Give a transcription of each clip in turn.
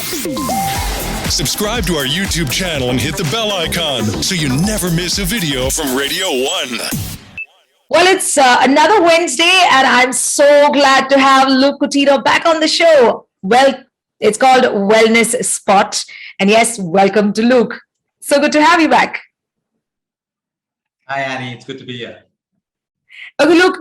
Subscribe to our YouTube channel and hit the bell icon so you never miss a video from Radio 1. Well, it's another Wednesday, and I'm so glad to have Luke Coutinho back on the show. Well, it's called Wellness Spot. And yes, welcome to Luke. So good to have you back. Hi, Annie. It's good to be here. Okay, Luke,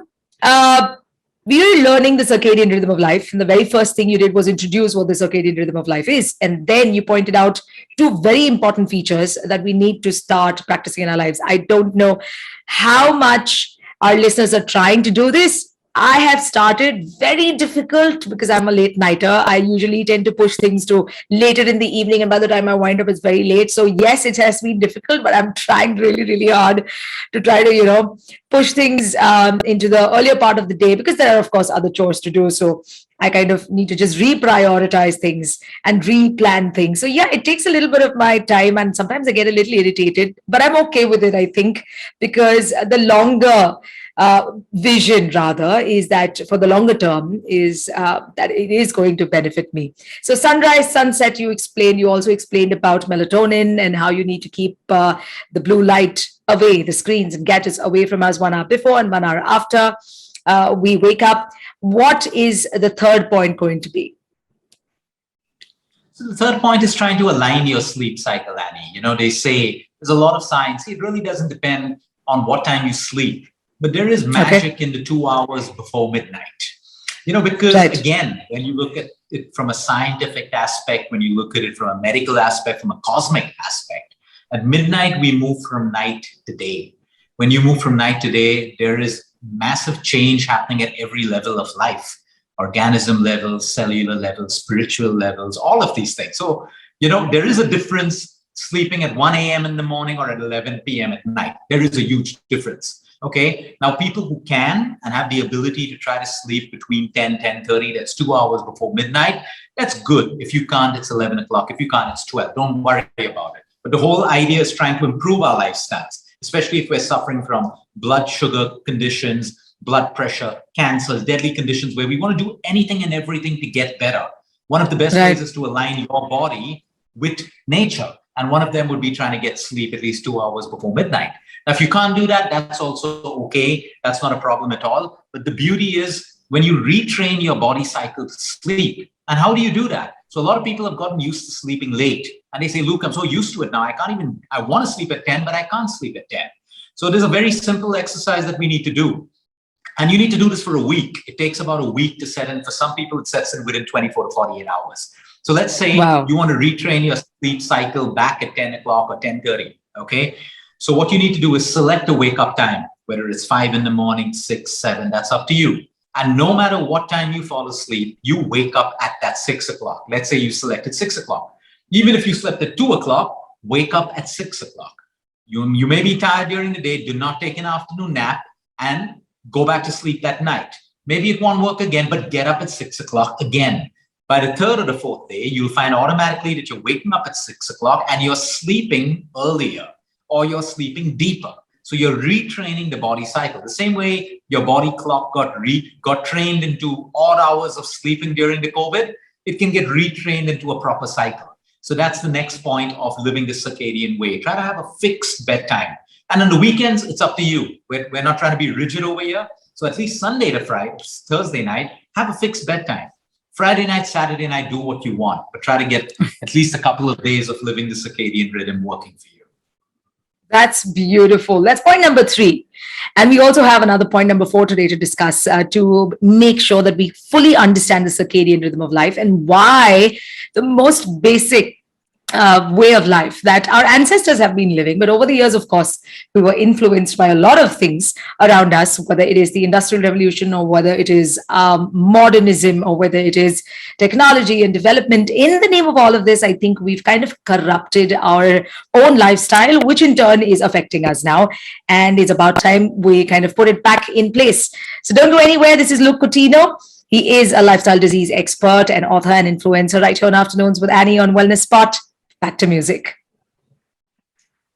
we are learning the circadian rhythm of life. And the very first thing you did was introduce what the circadian rhythm of life is. And then you pointed out two very important features that we need to start practicing in our lives. I don't know how much our listeners are trying to do this. I have started very difficult because I'm a late nighter. I usually tend to push things to later in the evening, and by the time I wind up, it's very late. So yes, it has been difficult, but I'm trying really, really hard to try to, push things into the earlier part of the day, because there are, of course, other chores to do. So I kind of need to just reprioritize things and replan things. So yeah, it takes a little bit of my time, and sometimes I get a little irritated, but I'm okay with it, I think, because the longer vision rather is that for the longer term is that it is going to benefit me. So sunrise, sunset, you also explained about melatonin and how you need to keep the blue light away, the screens and gadgets away from us 1 hour before and 1 hour after we wake up. What is the third point going to be? So the third point is trying to align your sleep cycle, Annie. They say there's a lot of science. It really doesn't depend on what time you sleep. But there is magic in the 2 hours before midnight, because again, when you look at it from a scientific aspect, when you look at it from a medical aspect, from a cosmic aspect, at midnight, we move from night to day. When you move from night to day, there is massive change happening at every level of life, organism levels, cellular levels, spiritual levels, all of these things. So, there is a difference sleeping at 1 a.m. in the morning or at 11 p.m. at night. There is a huge difference. Okay, now people who can and have the ability to try to sleep between 10:30, that's 2 hours before midnight, that's good. If you can't, it's 11 o'clock. If you can't, it's 12. Don't worry about it. But the whole idea is trying to improve our lifestyles, especially if we're suffering from blood sugar conditions, blood pressure, cancers, deadly conditions where we want to do anything and everything to get better. One of the best ways is to align your body with nature. And one of them would be trying to get sleep at least 2 hours before midnight. Now, if you can't do that, that's also okay. That's not a problem at all. But the beauty is when you retrain your body cycle to sleep. And how do you do that? So a lot of people have gotten used to sleeping late. And they say, Luke, I'm so used to it now. I want to sleep at 10, but I can't sleep at 10. So there's a very simple exercise that we need to do. And you need to do this for a week. It takes about a week to set in. For some people, it sets in within 24 to 48 hours. So let's say you want to retrain your sleep cycle back at 10 o'clock or 10:30, okay? So what you need to do is select a wake-up time, whether it's 5 in the morning, 6, 7, that's up to you. And no matter what time you fall asleep, you wake up at that 6 o'clock. Let's say you selected 6 o'clock. Even if you slept at 2 o'clock, wake up at 6 o'clock. You may be tired during the day, do not take an afternoon nap, and go back to sleep that night. Maybe it won't work again, but get up at 6 o'clock again. By the third or the fourth day, you'll find automatically that you're waking up at 6 o'clock and you're sleeping earlier or you're sleeping deeper. So you're retraining the body cycle. The same way your body clock got trained into odd hours of sleeping during the COVID, it can get retrained into a proper cycle. So that's the next point of living the circadian way. Try to have a fixed bedtime. And on the weekends, it's up to you. We're not trying to be rigid over here. So at least Sunday to Friday, Thursday night, have a fixed bedtime. Friday night, Saturday night, do what you want, but try to get at least a couple of days of living the circadian rhythm working for you. That's beautiful. That's point number 3. And we also have another point number 4 today to discuss to make sure that we fully understand the circadian rhythm of life and why the most basic way of life that our ancestors have been living. But over the years, of course, we were influenced by a lot of things around us, whether it is the Industrial Revolution or whether it is modernism or whether it is technology and development. In the name of all of this, I think we've kind of corrupted our own lifestyle, which in turn is affecting us now. And it's about time we kind of put it back in place. So don't go anywhere. This is Luke Coutinho. He is a lifestyle disease expert and author and influencer right here on Afternoons with Annie on Wellness Spot. Back to music.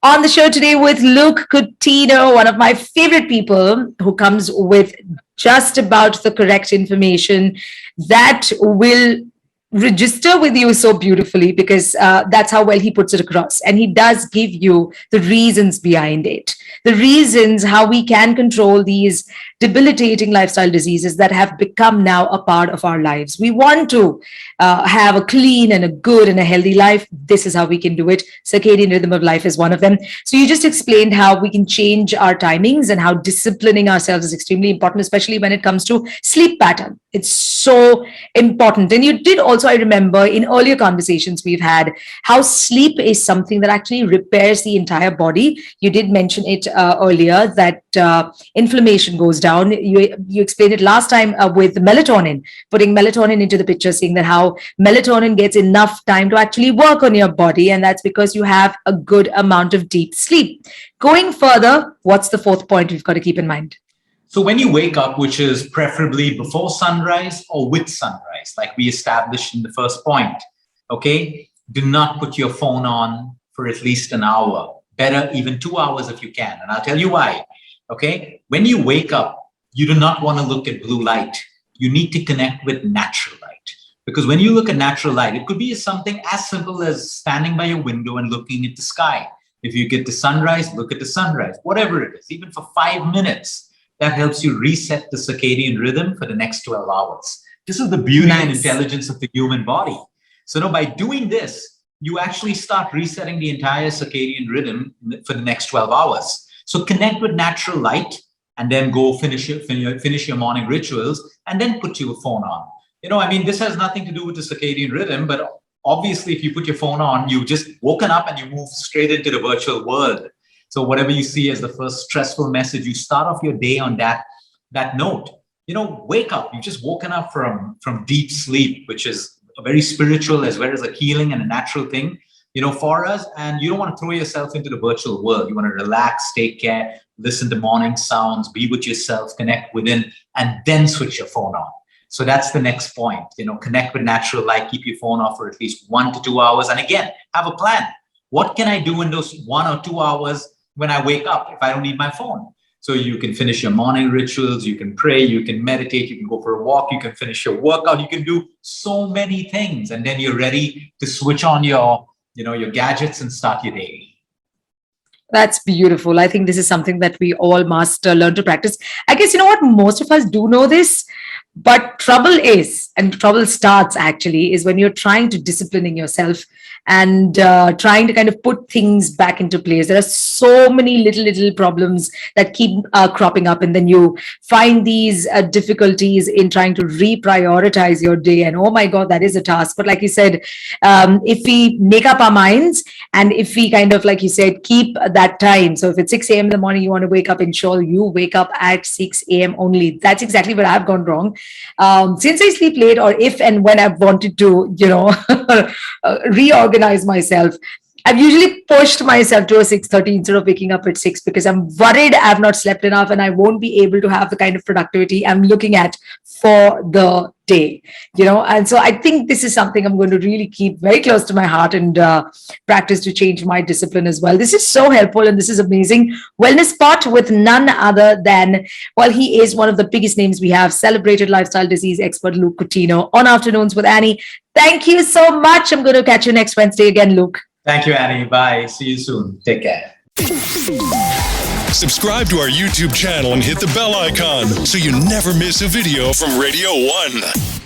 On the show today with Luke Coutinho, one of my favorite people who comes with just about the correct information that will register with you so beautifully, because that's how well he puts it across. And he does give you the reasons behind it, the reasons how we can control these debilitating lifestyle diseases that have become now a part of our lives. We want to have a clean and a good and a healthy life. This is how we can do it. Circadian rhythm of life is one of them. So you just explained how we can change our timings and how disciplining ourselves is extremely important, especially when it comes to sleep pattern. It's so important. And you did also, I remember in earlier conversations we've had, how sleep is something that actually repairs the entire body. You did mention it earlier, that inflammation goes down. You explained it last time with melatonin, putting melatonin into the picture, seeing that how melatonin gets enough time to actually work on your body. And that's because you have a good amount of deep sleep. Going further, what's the fourth point we've got to keep in mind? So when you wake up, which is preferably before sunrise or with sunrise, like we established in the first point, okay, do not put your phone on for at least an hour. Better even 2 hours if you can. And I'll tell you why. Okay, when you wake up, you do not want to look at blue light. You need to connect with natural light. Because when you look at natural light, it could be something as simple as standing by your window and looking at the sky. If you get the sunrise, look at the sunrise, whatever it is, even for 5 minutes. That helps you reset the circadian rhythm for the next 12 hours. This is the beauty and intelligence of the human body. So now by doing this, you actually start resetting the entire circadian rhythm for the next 12 hours. So connect with natural light and then go finish your morning rituals and then put your phone on. This has nothing to do with the circadian rhythm, but obviously if you put your phone on, you've just woken up and you move straight into the virtual world. So whatever you see as the first stressful message, you start off your day on that note. Wake up. You've just woken up from deep sleep, which is a very spiritual as well as a healing and a natural thing, for us. And you don't want to throw yourself into the virtual world. You want to relax, take care, listen to morning sounds, be with yourself, connect within, and then switch your phone on. So that's the next point. Connect with natural light, keep your phone off for at least 1 to 2 hours. And again, have a plan. What can I do in those 1 or 2 hours when I wake up if I don't need my phone? So you can finish your morning rituals, you can pray, you can meditate, you can go for a walk, you can finish your workout, you can do so many things. And then you're ready to switch on your gadgets and start your day. That's beautiful. I think this is something that we all must learn to practice. I guess, most of us do know this, but trouble starts actually is when you're trying to disciplining yourself and trying to kind of put things back into place. There are so many little problems that keep cropping up, and then you find these difficulties in trying to reprioritize your day. And oh my God, that is a task. But like you said, if we make up our minds and if we kind of, like you said, keep that time. So if it's 6 a.m. in the morning, you want to wake up, ensure you wake up at 6 a.m. only. That's exactly where I've gone wrong. Since I sleep late, or if and when I've wanted to, reorganize myself, I've usually pushed myself to a 6:30 instead of waking up at 6, because I'm worried I've not slept enough and I won't be able to have the kind of productivity I'm looking at for the day, And so I think this is something I'm going to really keep very close to my heart and practice to change my discipline as well. This is so helpful, and this is amazing. Wellness Spot with none other than, he is one of the biggest names we have, celebrated lifestyle disease expert Luke Coutinho on Afternoons with Annie. Thank you so much. I'm going to catch you next Wednesday again, Luke. Thank you, Annie. Bye. See you soon. Take care. Subscribe to our YouTube channel and hit the bell icon so you never miss a video from Radio One.